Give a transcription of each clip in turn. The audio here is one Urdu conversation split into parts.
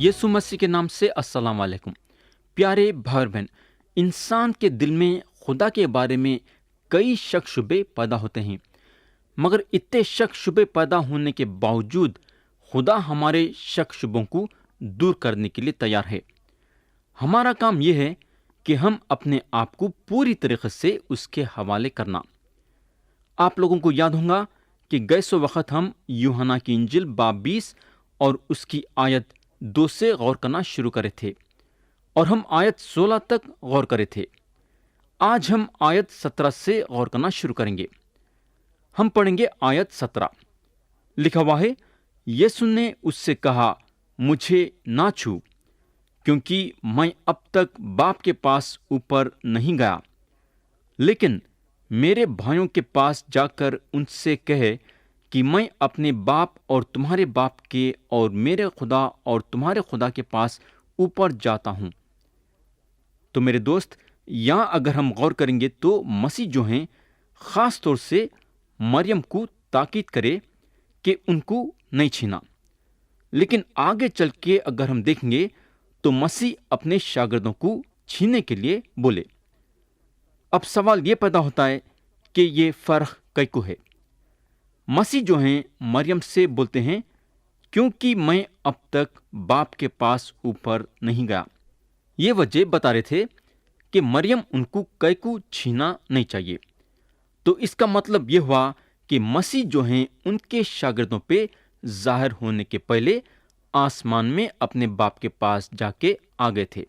یسوع مسیح کے نام سے السلام علیکم۔ پیارے بھائی بہن، انسان کے دل میں خدا کے بارے میں کئی شک شبے پیدا ہوتے ہیں، مگر اتنے شک شبے پیدا ہونے کے باوجود خدا ہمارے شک شبوں کو دور کرنے کے لیے تیار ہے۔ ہمارا کام یہ ہے کہ ہم اپنے آپ کو پوری طریقے سے اس کے حوالے کرنا۔ آپ لوگوں کو یاد ہوگا کہ گئے سو وقت ہم یوحنا کی انجیل باب 20 اور اس کی آیت 2 سے غور کرنا شروع کرے تھے، اور ہم آیت 16 تک غور کرے تھے۔ آج ہم آیت 17 سے غور کرنا شروع کریں گے۔ ہم پڑھیں گے آیت 17۔ لکھا ہوا ہے، یسوع نے اس سے کہا، مجھے نہ چھو، کیونکہ میں اب تک باپ کے پاس اوپر نہیں گیا، لیکن میرے بھائیوں کے پاس جا کر ان سے کہے کہ میں اپنے باپ اور تمہارے باپ کے اور میرے خدا اور تمہارے خدا کے پاس اوپر جاتا ہوں۔ تو میرے دوست، یہاں اگر ہم غور کریں گے تو مسیح جو ہیں خاص طور سے مریم کو تاکید کرے کہ ان کو نہیں چھینا، لیکن آگے چل کے اگر ہم دیکھیں گے تو مسیح اپنے شاگردوں کو چھیننے کے لیے بولے۔ اب سوال یہ پیدا ہوتا ہے کہ یہ فرق کئی کو ہے؟ مسیح جو ہیں مریم سے بولتے ہیں، کیونکہ میں اب تک باپ کے پاس اوپر نہیں گیا۔ یہ وجہ بتا رہے تھے کہ مریم ان کو کئی کو چھینا نہیں چاہیے۔ تو اس کا مطلب یہ ہوا کہ مسیح جو ہیں ان کے شاگردوں پہ ظاہر ہونے کے پہلے آسمان میں اپنے باپ کے پاس جا کے آ گئے تھے،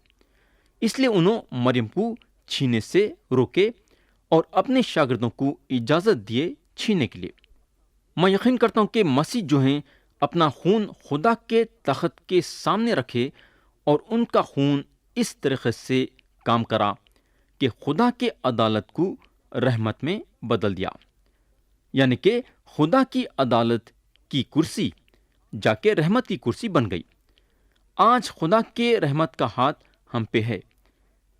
اس لیے انہوں مریم کو چھینے سے روکے اور اپنے شاگردوں کو اجازت دیے چھینے کے لیے۔ میں یقین کرتا ہوں کہ مسیح جو ہیں اپنا خون خدا کے تخت کے سامنے رکھے اور ان کا خون اس طریقے سے کام کرا کہ خدا کے عدالت کو رحمت میں بدل دیا، یعنی کہ خدا کی عدالت کی کرسی جا کے رحمت کی کرسی بن گئی۔ آج خدا کے رحمت کا ہاتھ ہم پہ ہے۔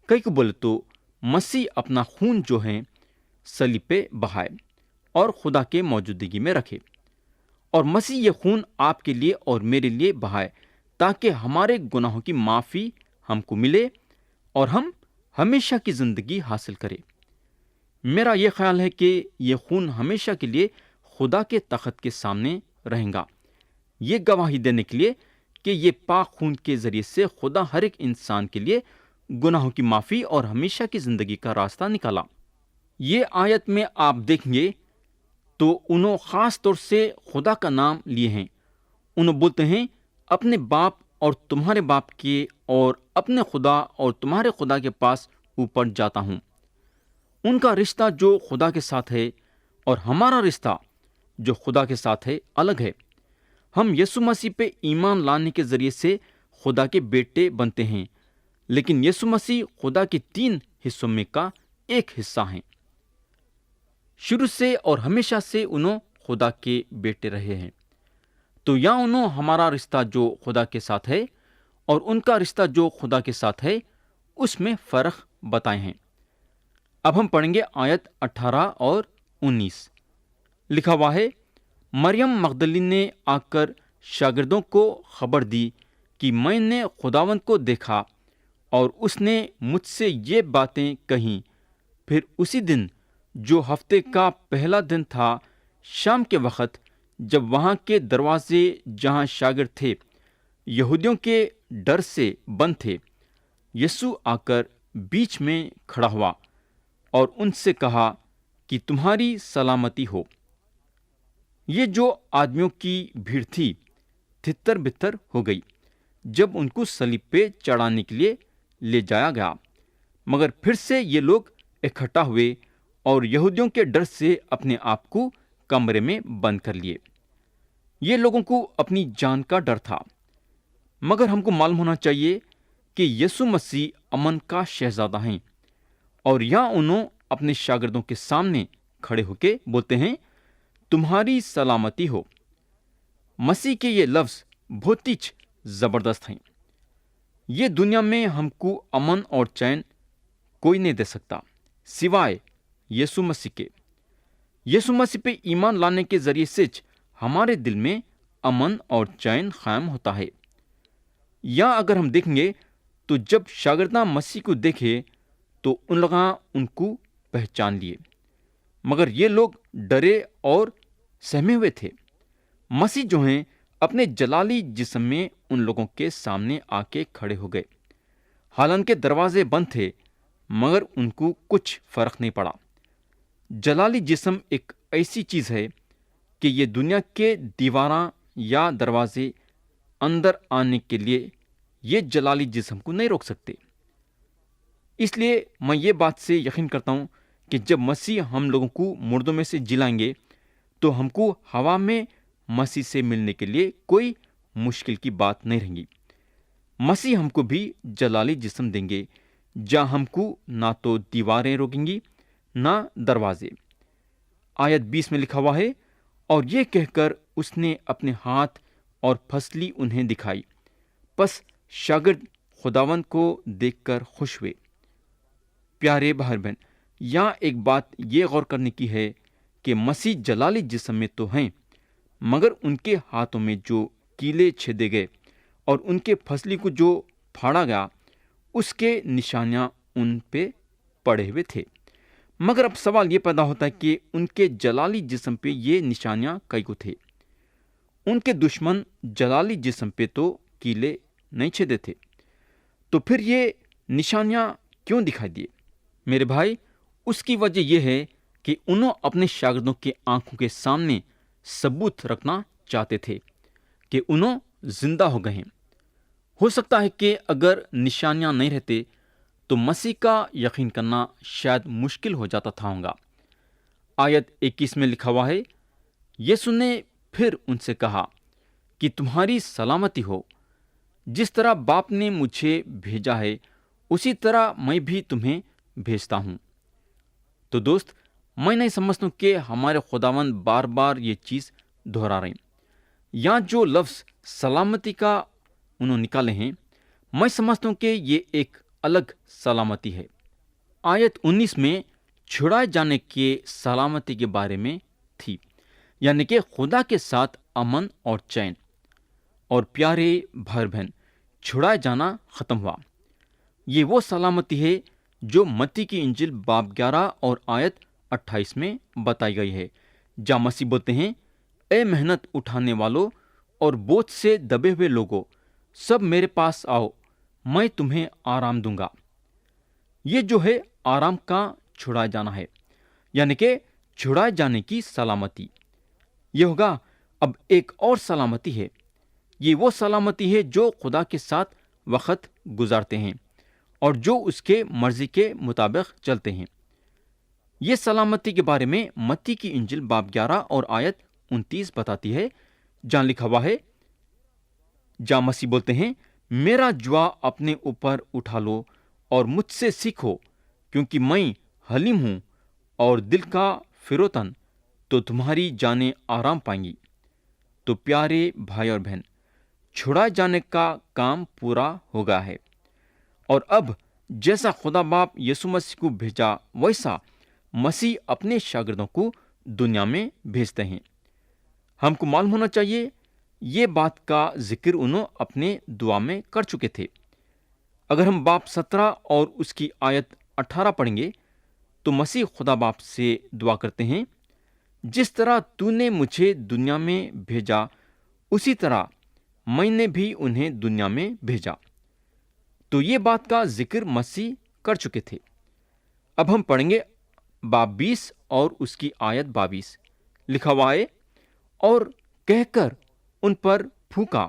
کئی کو بولے تو مسیح اپنا خون جو ہے صلیب پہ بہائے اور خدا کے موجودگی میں رکھے، اور مسیح یہ خون آپ کے لیے اور میرے لیے بہائے تاکہ ہمارے گناہوں کی معافی ہم کو ملے اور ہم ہمیشہ کی زندگی حاصل کریں۔ میرا یہ خیال ہے کہ یہ خون ہمیشہ کے لیے خدا کے تخت کے سامنے رہیں گا، یہ گواہی دینے کے لیے کہ یہ پاک خون کے ذریعے سے خدا ہر ایک انسان کے لیے گناہوں کی معافی اور ہمیشہ کی زندگی کا راستہ نکالا۔ یہ آیت میں آپ دیکھیں گے تو انہوں خاص طور سے خدا کا نام لیے ہیں۔ انہوں بولتے ہیں، اپنے باپ اور تمہارے باپ کے اور اپنے خدا اور تمہارے خدا کے پاس اوپر جاتا ہوں۔ ان کا رشتہ جو خدا کے ساتھ ہے اور ہمارا رشتہ جو خدا کے ساتھ ہے الگ ہے۔ ہم یسوع مسیح پہ ایمان لانے کے ذریعے سے خدا کے بیٹے بنتے ہیں، لیکن یسوع مسیح خدا کے 3 حصوں میں کا ایک حصہ ہیں۔ شروع سے اور ہمیشہ سے انہوں خدا کے بیٹے رہے ہیں۔ تو یا انہوں ہمارا رشتہ جو خدا کے ساتھ ہے اور ان کا رشتہ جو خدا کے ساتھ ہے اس میں فرق بتائے ہیں۔ اب ہم پڑھیں گے آیت 18 اور 19۔ لکھا ہوا ہے، مریم مغدلین نے آ کر شاگردوں کو خبر دی کہ میں نے خداوند کو دیکھا اور اس نے مجھ سے یہ باتیں کہیں۔ پھر اسی دن جو ہفتے کا پہلا دن تھا، شام کے وقت، جب وہاں کے دروازے جہاں شاگرد تھے یہودیوں کے ڈر سے بند تھے، یسوع آ کر بیچ میں کھڑا ہوا اور ان سے کہا کہ تمہاری سلامتی ہو۔ یہ جو آدمیوں کی بھیڑ تھی تتر بتر ہو گئی جب ان کو صلیب پہ چڑھانے کے لیے لے جایا گیا، مگر پھر سے یہ لوگ اکٹھا ہوئے اور یہودیوں کے ڈر سے اپنے آپ کو کمرے میں بند کر لیے۔ یہ لوگوں کو اپنی جان کا ڈر تھا، مگر ہم کو معلوم ہونا چاہیے کہ یسوع مسیح امن کا شہزادہ ہیں، اور یہاں انہوں اپنے شاگردوں کے سامنے کھڑے ہو کے بولتے ہیں، تمہاری سلامتی ہو۔ مسیح کے یہ لفظ بہت ہی زبردست ہیں۔ یہ دنیا میں ہم کو امن اور چین کوئی نہیں دے سکتا سوائے یسوع مسیح کے۔ یسوع مسیح پہ ایمان لانے کے ذریعے سے ہمارے دل میں امن اور چین قائم ہوتا ہے۔ یا اگر ہم دیکھیں گے تو جب شاگرداں مسیح کو دیکھے تو ان لوگاں ان کو پہچان لیے، مگر یہ لوگ ڈرے اور سہمے ہوئے تھے۔ مسیح جو ہیں اپنے جلالی جسم میں ان لوگوں کے سامنے آ کے کھڑے ہو گئے، حالانکہ دروازے بند تھے، مگر ان کو کچھ فرق نہیں پڑا۔ جلالی جسم ایک ایسی چیز ہے کہ یہ دنیا کے دیواراں یا دروازے اندر آنے کے لیے یہ جلالی جسم کو نہیں روک سکتے۔ اس لیے میں یہ بات سے یقین کرتا ہوں کہ جب مسیح ہم لوگوں کو مردوں میں سے جلائیں گے تو ہم کو ہوا میں مسیح سے ملنے کے لیے کوئی مشکل کی بات نہیں رہیں گی۔ مسیح ہم کو بھی جلالی جسم دیں گے جہاں ہم کو نہ تو دیواریں روکیں گی نہ دروازے۔ آیت 20 میں لکھا ہوا ہے، اور یہ کہہ کر اس نے اپنے ہاتھ اور پھسلی انہیں دکھائی، پس شاگرد خداوند کو دیکھ کر خوش ہوئے۔ پیارے بھائی بہن، یہاں ایک بات یہ غور کرنے کی ہے کہ مسیح جلالی جسم میں تو ہیں، مگر ان کے ہاتھوں میں جو کیلے چھیدے گئے اور ان کے پھسلی کو جو پھاڑا گیا، اس کے نشانیاں ان پہ پڑے ہوئے تھے۔ مگر اب سوال یہ پیدا ہوتا ہے کہ ان کے جلالی جسم پہ یہ نشانیاں کئی کو تھے؟ ان کے دشمن جلالی جسم پہ تو کیلے نہیں چھیدے تھے، تو پھر یہ نشانیاں کیوں دکھائی دیے؟ میرے بھائی، اس کی وجہ یہ ہے کہ انہوں اپنے شاگردوں کے آنکھوں کے سامنے ثبوت رکھنا چاہتے تھے کہ انہوں زندہ ہو گئے ہیں۔ ہو سکتا ہے کہ اگر نشانیاں نہیں رہتے تو مسیح کا یقین کرنا شاید مشکل ہو جاتا تھا ہوگا۔ آیت 21 میں لکھا ہوا ہے، یسوع نے پھر ان سے کہا کہ تمہاری سلامتی ہو، جس طرح باپ نے مجھے بھیجا ہے اسی طرح میں بھی تمہیں بھیجتا ہوں۔ تو دوست، میں نہیں سمجھتا کہ ہمارے خداوند بار بار یہ چیز دہرا رہے ہیں۔ یہاں جو لفظ سلامتی کا انہوں نکالے ہیں، میں سمجھتا ہوں کہ یہ ایک الگ سلامتی ہے۔ آیت 19 میں چھڑائے جانے کے سلامتی کے بارے میں تھی، یعنی کہ خدا کے ساتھ امن اور چین۔ اور پیارے بھائی بہن، چھڑائے جانا ختم ہوا۔ یہ وہ سلامتی ہے جو متی کی انجیل باب 11 اور آیت 28 میں بتائی گئی ہے، جہاں مسیح بولتے ہیں، اے محنت اٹھانے والوں اور بوجھ سے دبے ہوئے لوگوں، سب میرے پاس آؤ، میں تمہیں آرام دوں گا۔ یہ جو ہے آرام کا چھڑائے جانا ہے، یعنی کہ چھڑائے جانے کی سلامتی۔ یہ ہوگا اب ایک اور سلامتی ہے، یہ وہ سلامتی ہے جو خدا کے ساتھ وقت گزارتے ہیں اور جو اس کے مرضی کے مطابق چلتے ہیں۔ یہ سلامتی کے بارے میں متی کی انجیل باب 11 اور آیت 29 بتاتی ہے، جہاں لکھا ہوا ہے، جہاں مسیح بولتے ہیں، میرا جوا اپنے اوپر اٹھا لو اور مجھ سے سیکھو، کیونکہ میں حلیم ہوں اور دل کا فروتن، تو تمہاری جانیں آرام پائیں گی۔ تو پیارے بھائی اور بہن، چھڑائے جانے کا کام پورا ہو گیا ہے، اور اب جیسا خدا باپ یسوع مسیح کو بھیجا، ویسا مسیح اپنے شاگردوں کو دنیا میں بھیجتے ہیں۔ ہم کو معلوم ہونا چاہیے، یہ بات کا ذکر انہوں اپنے دعا میں کر چکے تھے۔ اگر ہم باب 17 اور اس کی آیت 18 پڑھیں گے تو مسیح خدا باپ سے دعا کرتے ہیں، جس طرح تو نے مجھے دنیا میں بھیجا اسی طرح میں نے بھی انہیں دنیا میں بھیجا۔ تو یہ بات کا ذکر مسیح کر چکے تھے۔ اب ہم پڑھیں گے باب 20 اور اس کی آیت 22، لکھا ہوا ہے، اور کہہ کر ان پر پھونکا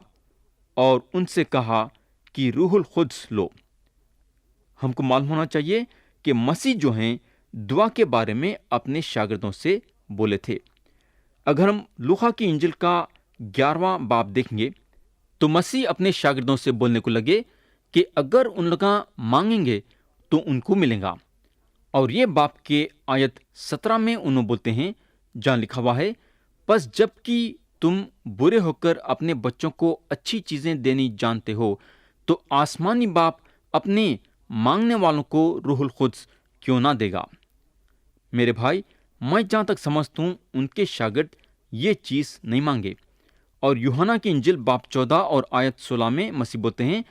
اور ان سے کہا کہ روح القدس لو۔ ہم کو معلوم ہونا چاہیے کہ مسیح جو ہیں دعا کے بارے میں اپنے شاگردوں سے بولے تھے۔ اگر ہم لوقا کی انجیل کا 11واں باب دیکھیں گے تو مسیح اپنے شاگردوں سے بولنے کو لگے کہ اگر ان لوگ مانگیں گے تو ان کو ملے گا۔ اور یہ باب کے آیت 17 میں انہوں بولتے ہیں، جہاں لکھا ہوا ہے، پس جب کہ تم برے ہو کر اپنے بچوں کو اچھی چیزیں دینی جانتے ہو، تو آسمانی باپ اپنے مانگنے والوں کو روح القدس کیوں نہ دے گا۔ میرے بھائی، میں جہاں تک سمجھتا ہوں ان کے شاگرد یہ چیز نہیں مانگے، اور یوحنا کی انجیل باب 14 اور آیت 16 میں مسیح بولتے ہیں،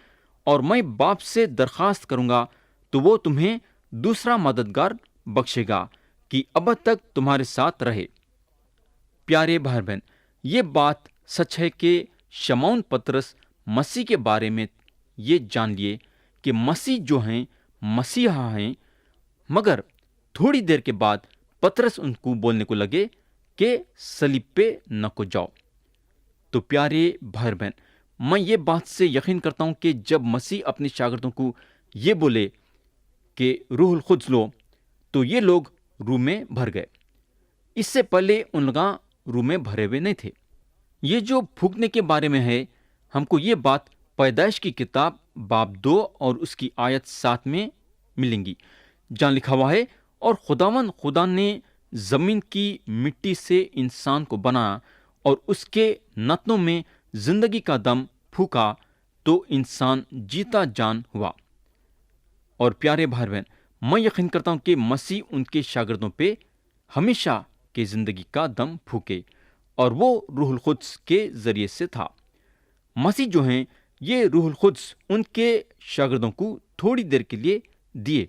اور میں باپ سے درخواست کروں گا تو وہ تمہیں دوسرا مددگار بخشے گا کہ ابد تک تمہارے ساتھ رہے۔ پیارے بھائی بہن، یہ بات سچ ہے کہ شمعون پطرس مسیح کے بارے میں یہ جان لیے کہ مسیح جو ہیں مسیحا ہیں، مگر تھوڑی دیر کے بعد پطرس ان کو بولنے کو لگے کہ صلیب پہ نہ کو جاؤ۔ تو پیارے بھائی بہن، میں یہ بات سے یقین کرتا ہوں کہ جب مسیح اپنے شاگردوں کو یہ بولے کہ روح القدس لو، تو یہ لوگ روح میں بھر گئے۔ اس سے پہلے ان لوگ روح میں بھرے ہوئے نہیں تھے۔ یہ جو پھونکنے کے بارے میں ہے، ہم کو یہ بات پیدائش کی کتاب باب 2 اور اس کی آیت 7 میں ملیں گی، جہاں لکھا ہوا ہے، اور خداوند خدا نے زمین کی مٹی سے انسان کو بنایا اور اس کے نتنوں میں زندگی کا دم پھونکا تو انسان جیتا جان ہوا۔ اور پیارے بھائی بہن، میں یقین کرتا ہوں کہ مسیح ان کے شاگردوں پہ ہمیشہ کے زندگی کا دم پھونکے، اور وہ روح القدس کے ذریعے سے تھا۔ مسیح جو ہیں، یہ روح القدس ان کے شاگردوں کو تھوڑی دیر کے لیے دیے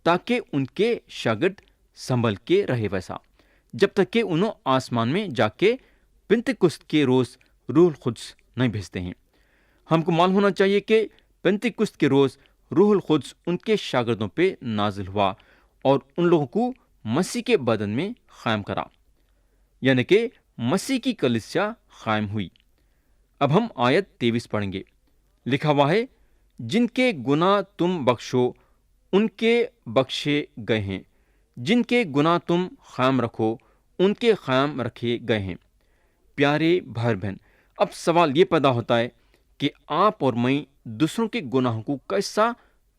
تاکہ ان کے شاگرد سنبھل کے رہے ویسا، جب تک کہ انہوں آسمان میں جا کے پنتکست کے روز روح القدس نہیں بھیجتے ہیں۔ ہم کو معلوم ہونا چاہیے کہ پنتکست کے روز روح القدس ان کے شاگردوں پہ نازل ہوا اور ان لوگوں کو مسیح کے بدن میں قائم کرا، یعنی کہ مسیح کی کلیسیا قائم ہوئی۔ اب ہم آیت 23 پڑھیں گے۔ لکھا ہوا ہے، جن کے گناہ تم بخشو ان کے بخشے گئے ہیں، جن کے گناہ تم قائم رکھو ان کے قائم رکھے گئے ہیں۔ پیارے بھائی بہن، اب سوال یہ پیدا ہوتا ہے کہ آپ اور میں دوسروں کے گناہوں کو کیسا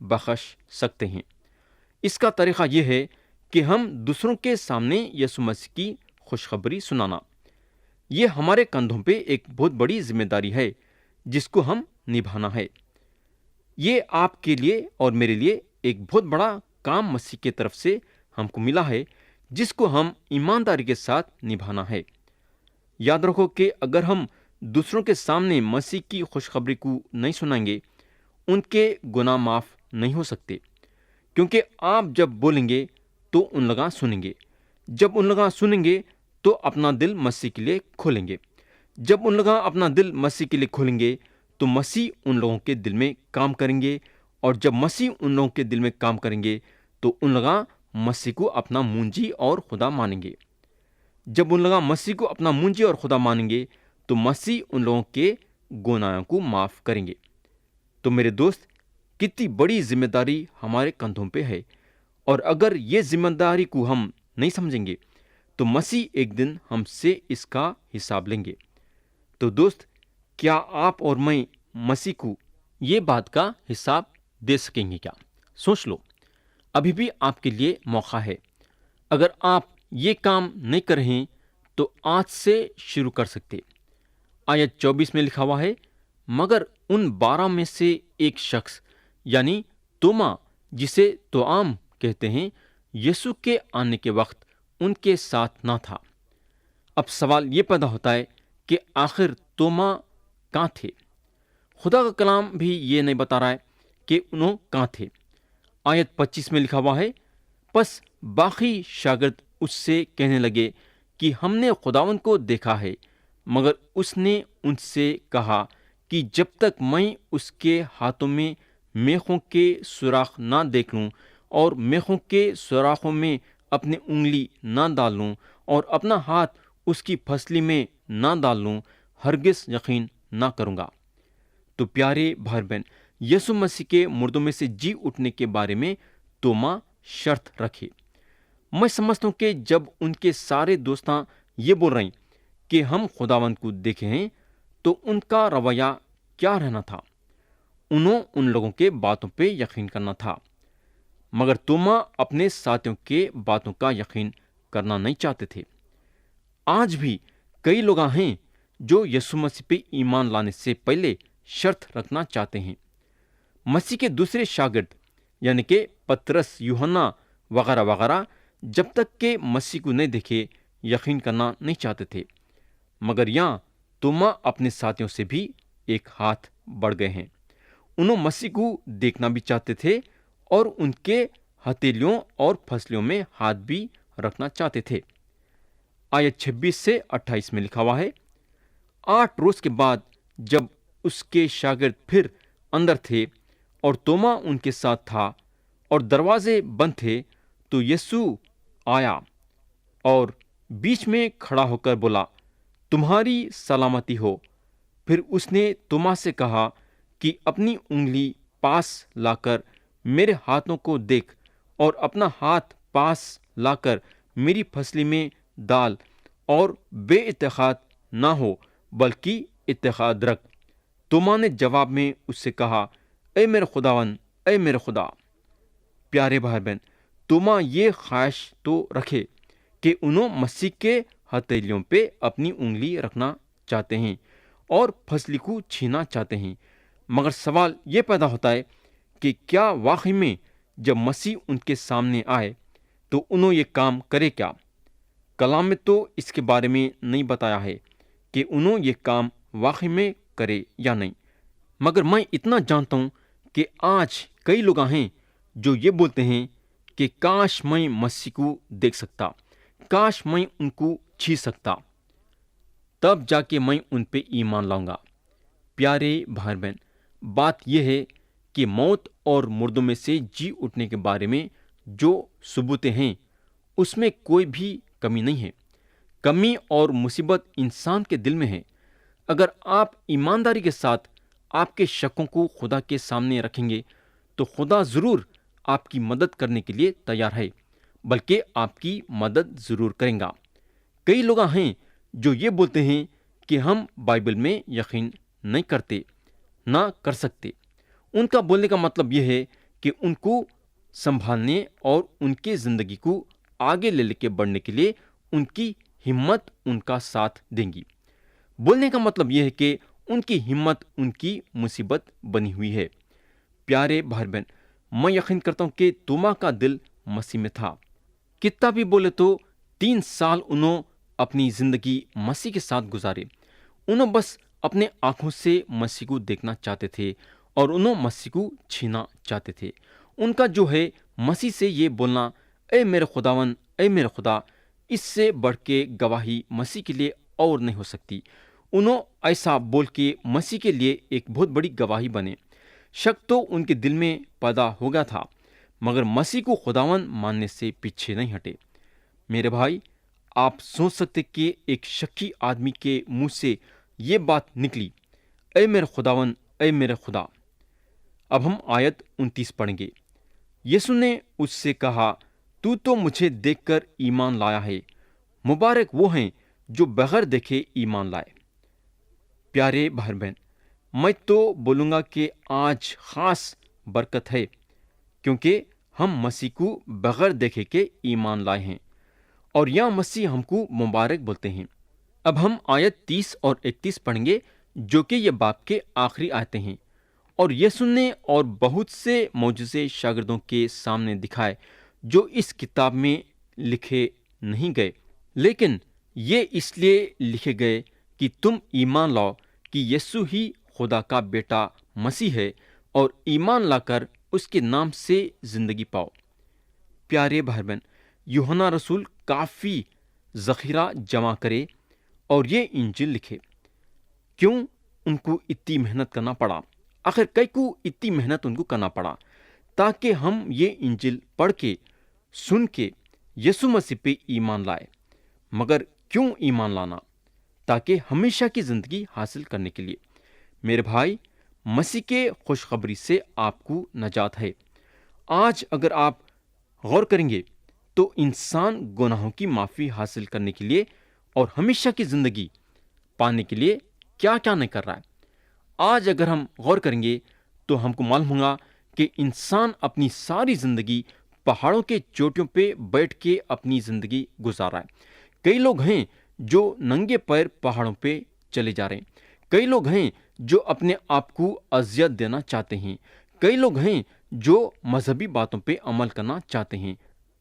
بخش سکتے ہیں؟ اس کا طریقہ یہ ہے کہ ہم دوسروں کے سامنے یسوع مسیح کی خوشخبری سنانا۔ یہ ہمارے کندھوں پہ ایک بہت بڑی ذمہ داری ہے جس کو ہم نبھانا ہے۔ یہ آپ کے لیے اور میرے لیے ایک بہت بڑا کام مسیح کی طرف سے ہم کو ملا ہے، جس کو ہم ایمانداری کے ساتھ نبھانا ہے۔ یاد رکھو کہ اگر ہم دوسروں کے سامنے مسیح کی خوشخبری کو نہیں سنائیں گے، ان کے گناہ معاف نہیں ہو سکتے، کیونکہ آپ جب بولیں گے تو ان لوگ سنیں گے، جب ان لوگ سنیں گے تو اپنا دل مسیح کے لیے کھولیں گے، جب ان لوگ اپنا دل مسیح کے لیے کھولیں گے تو مسیح ان لوگوں کے دل میں کام کریں گے، اور جب مسیح ان لوگوں کے دل میں کام کریں گے تو ان لوگ مسیح کو اپنا مونجی اور خدا مانیں گے۔ جب ان لوگ مسیح کو اپنا مونجی اور خدا مانیں گے تو مسیح ان لوگوں کے گناہوں کو معاف کریں گے۔ تو میرے دوست، کتنی بڑی ذمہ داری ہمارے کندھوں پہ ہے، اور اگر یہ ذمہ داری کو ہم نہیں سمجھیں گے تو مسیح ایک دن ہم سے اس کا حساب لیں گے۔ تو دوست، کیا آپ اور میں مسیح کو یہ بات کا حساب دے سکیں گے کیا؟ سوچ لو، ابھی بھی آپ کے لیے موقع ہے۔ اگر آپ یہ کام نہیں کر رہے تو آج سے شروع کر سکتے۔ آیت 24 میں لکھا ہوا ہے، مگر ان 12 میں سے ایک شخص یعنی توما، جسے توام کہتے ہیں، یسوع کے آنے کے وقت ان کے ساتھ نہ تھا۔ اب سوال یہ پیدا ہوتا ہے کہ آخر توما کہاں تھے؟ خدا کا کلام بھی یہ نہیں بتا رہا ہے کہ انہوں کہاں تھے۔ آیت 25 میں لکھا ہوا ہے، پس باقی شاگرد اس سے کہنے لگے کہ ہم نے خداوند کو دیکھا ہے، مگر اس نے ان سے کہا کہ جب تک میں اس کے ہاتھوں میں میخوں کے سوراخ نہ دیکھ لوں اور میخوں کے سوراخوں میں اپنی انگلی نہ ڈال لوں اور اپنا ہاتھ اس کی پھسلی میں نہ ڈال لوں، ہرگز یقین نہ کروں گا۔ تو پیارے بھائی بہن، یسوع مسیح کے مردوں میں سے جی اٹھنے کے بارے میں توما شرط رکھے۔ میں سمجھتا ہوں کہ جب ان کے سارے دوستاں یہ بول رہے ہیں کہ ہم خداوند کو دیکھے ہیں تو ان کا رویہ کیا رہنا تھا؟ انہوں ان لوگوں کے باتوں پہ یقین کرنا تھا، مگر توما اپنے ساتھیوں کے باتوں کا یقین کرنا نہیں چاہتے تھے۔ آج بھی کئی لوگ ہیں جو یسوع مسیح پہ ایمان لانے سے پہلے شرط رکھنا چاہتے ہیں۔ مسیح کے دوسرے شاگرد یعنی کہ پطرس، یوحنا وغیرہ وغیرہ جب تک کہ مسیح کو نہیں دیکھے یقین کرنا نہیں چاہتے تھے، مگر یہاں توما اپنے ساتھیوں سے بھی ایک ہاتھ بڑھ گئے ہیں۔ انہوں مسیح کو دیکھنا بھی چاہتے تھے اور ان کے ہتھیلیوں اور پھسلیوں میں ہاتھ بھی رکھنا چاہتے تھے۔ آیت 26 سے 28 میں لکھا ہوا ہے، 8 روز کے بعد جب اس کے شاگرد پھر اندر تھے اور توما ان کے ساتھ تھا اور دروازے بند تھے، تو یسوع آیا اور بیچ میں کھڑا ہو کر بولا، تمہاری سلامتی ہو۔ پھر اس نے توما سے کہا کہ اپنی انگلی پاس لا کر میرے ہاتھوں کو دیکھ، اور اپنا ہاتھ پاس لا کر میری پھسلی میں ڈال، اور بے اتحاد نہ ہو بلکہ اتحاد رکھ۔ توما نے جواب میں اس سے کہا، اے میرے خداوند، اے میرے خدا۔ پیارے بھائی بہن، توما یہ خواہش تو رکھے کہ انہوں مسیح کے ہتھیلیوں پہ اپنی انگلی رکھنا چاہتے ہیں اور پھسلی کو چھینا چاہتے ہیں، مگر سوال یہ پیدا ہوتا ہے کہ کیا واقعی میں جب مسیح ان کے سامنے آئے تو انہوں یہ کام کرے کیا؟ کلام میں تو اس کے بارے میں نہیں بتایا ہے کہ انہوں یہ کام واقعی میں کرے یا نہیں، مگر میں اتنا جانتا ہوں کہ آج کئی لوگ ہیں جو یہ بولتے ہیں کہ کاش میں مسیح کو دیکھ سکتا، کاش میں ان کو چھو سکتا، تب جا کے میں ان پہ ایمان لاؤں گا۔ پیارے بھائی بہن، بات یہ ہے کہ موت اور مردوں میں سے جی اٹھنے کے بارے میں جو ثبوتیں ہیں اس میں کوئی بھی کمی نہیں ہے۔ کمی اور مصیبت انسان کے دل میں ہے۔ اگر آپ ایمانداری کے ساتھ آپ کے شکوں کو خدا کے سامنے رکھیں گے تو خدا ضرور آپ کی مدد کرنے کے لیے تیار ہے، بلکہ آپ کی مدد ضرور کریں گا۔ کئی لوگ ہیں جو یہ بولتے ہیں کہ ہم بائبل میں یقین نہیں کرتے، نہ کر سکتے۔ ان کا بولنے کا مطلب یہ ہے کہ ان کو سنبھالنے اور ان کی زندگی کو آگے لے کے بڑھنے کے لیے ان کی ہمت ان کا ساتھ دیں گی۔ بولنے کا مطلب یہ ہے کہ ان کی ہمت ان کی مصیبت بنی ہوئی ہے۔ پیارے بھائی بہن، میں یقین کرتا ہوں کہ توما کا دل مسیح میں تھا۔ کتنا بھی بولے تو 3 سال انہوں اپنی زندگی مسیح کے ساتھ گزارے۔ انہوں بس اپنے آنکھوں سے مسیح کو دیکھنا چاہتے تھے اور انہوں مسیح کو چھینا چاہتے تھے۔ ان کا جو ہے مسیح سے یہ بولنا، اے میرے خداوند، اے میرے خدا، اس سے بڑھ کے گواہی مسیح کے لیے اور نہیں ہو سکتی۔ انہوں ایسا بول کے مسیح کے لیے ایک بہت بڑی گواہی بنے۔ شک تو ان کے دل میں پیدا ہو گیا تھا، مگر مسیح کو خداوند ماننے سے پیچھے نہیں ہٹے۔ میرے بھائی، آپ سوچ سکتے کہ ایک شکی آدمی کے منہ سے یہ بات نکلی، اے میرے خداوند، اے میرے خدا۔ اب ہم آیت 29 پڑھیں گے۔ یسوع نے اس سے کہا، تو مجھے دیکھ کر ایمان لایا ہے، مبارک وہ ہیں جو بغیر دیکھے ایمان لائے۔ پیارے بھائی بہن، میں تو بولوں گا کہ آج خاص برکت ہے، کیونکہ ہم مسیح کو بغیر دیکھے کے ایمان لائے ہیں، اور یا مسیح ہم کو مبارک بولتے ہیں۔ اب ہم آیت 30 اور 31 پڑھیں گے، جو کہ یہ باب کے آخری آیتیں ہیں۔ اور یسوع نے اور بہت سے معجزے شاگردوں کے سامنے دکھائے جو اس کتاب میں لکھے نہیں گئے، لیکن یہ اس لیے لکھے گئے کہ تم ایمان لاؤ کہ یسوع ہی خدا کا بیٹا مسیح ہے، اور ایمان لا کر اس کے نام سے زندگی پاؤ۔ پیارے بھائی بہن، یوحنا رسول کافی ذخیرہ جمع کرے اور یہ انجیل لکھے۔ کیوں ان کو اتنی محنت کرنا پڑا؟ آخر کئی کو اتنی محنت ان کو کرنا پڑا تاکہ ہم یہ انجیل پڑھ کے، سن کے یسوع مسیح پہ ایمان لائے۔ مگر کیوں ایمان لانا؟ تاکہ ہمیشہ کی زندگی حاصل کرنے کے لیے۔ میرے بھائی، مسیح کے خوشخبری سے آپ کو نجات ہے۔ آج اگر آپ غور کریں گے تو انسان گناہوں کی معافی حاصل کرنے کے لیے اور ہمیشہ کی زندگی پانے کے لیے کیا کیا نہیں کر رہا ہے۔ آج اگر ہم غور کریں گے تو ہم کو معلوم ہوگا کہ انسان اپنی ساری زندگی پہاڑوں کے چوٹیوں پہ بیٹھ کے اپنی زندگی گزار رہا ہے۔ کئی لوگ ہیں جو ننگے پیر پہاڑوں پہ چلے جا رہے ہیں۔ کئی لوگ ہیں جو اپنے آپ کو اذیت دینا چاہتے ہیں۔ کئی لوگ ہیں جو مذہبی باتوں پہ عمل کرنا چاہتے ہیں۔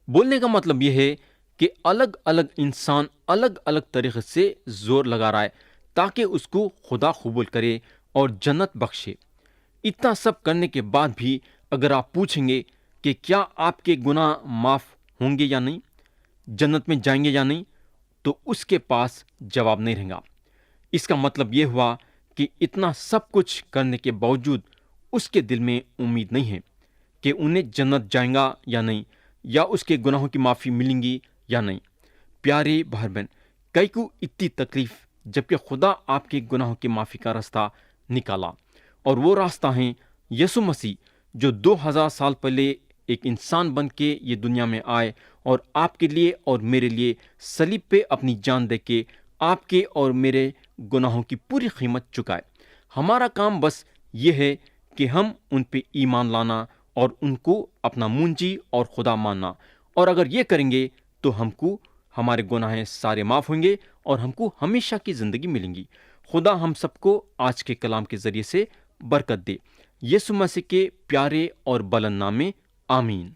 بولنے کا مطلب یہ ہے کہ الگ الگ انسان الگ الگ طریقے سے زور لگا رہا ہے تاکہ اس کو خدا قبول کرے اور جنت بخشے۔ اتنا سب کرنے کے بعد بھی اگر آپ پوچھیں گے کہ کیا آپ کے گناہ معاف ہوں گے یا نہیں، جنت میں جائیں گے یا نہیں، تو اس کے پاس جواب نہیں رہے گا۔ اس کا مطلب یہ ہوا کہ اتنا سب کچھ کرنے کے باوجود اس کے دل میں امید نہیں ہے کہ انہیں جنت جائیں گا یا نہیں، یا اس کے گناہوں کی معافی ملیں گی یا نہیں۔ پیارے بھائی بہن، کئی کو اتنی تکلیف، جبکہ خدا آپ کے گناہوں کی معافی کا راستہ نکالا، اور وہ راستہ ہیں یسوع مسیح، جو 2000 سال پہلے ایک انسان بن کے یہ دنیا میں آئے اور آپ کے لیے اور میرے لیے صلیب پہ اپنی جان دے کے آپ کے اور میرے گناہوں کی پوری قیمت چکائے۔ ہمارا کام بس یہ ہے کہ ہم ان پہ ایمان لانا اور ان کو اپنا منجی اور خدا ماننا، اور اگر یہ کریں گے تو ہم کو ہمارے گناہ سارے معاف ہوں گے اور ہم کو ہمیشہ کی زندگی ملیں گی۔ خدا ہم سب کو آج کے کلام کے ذریعے سے برکت دے۔ یسوع مسیح کے پیارے اور بلند نام میں آمین۔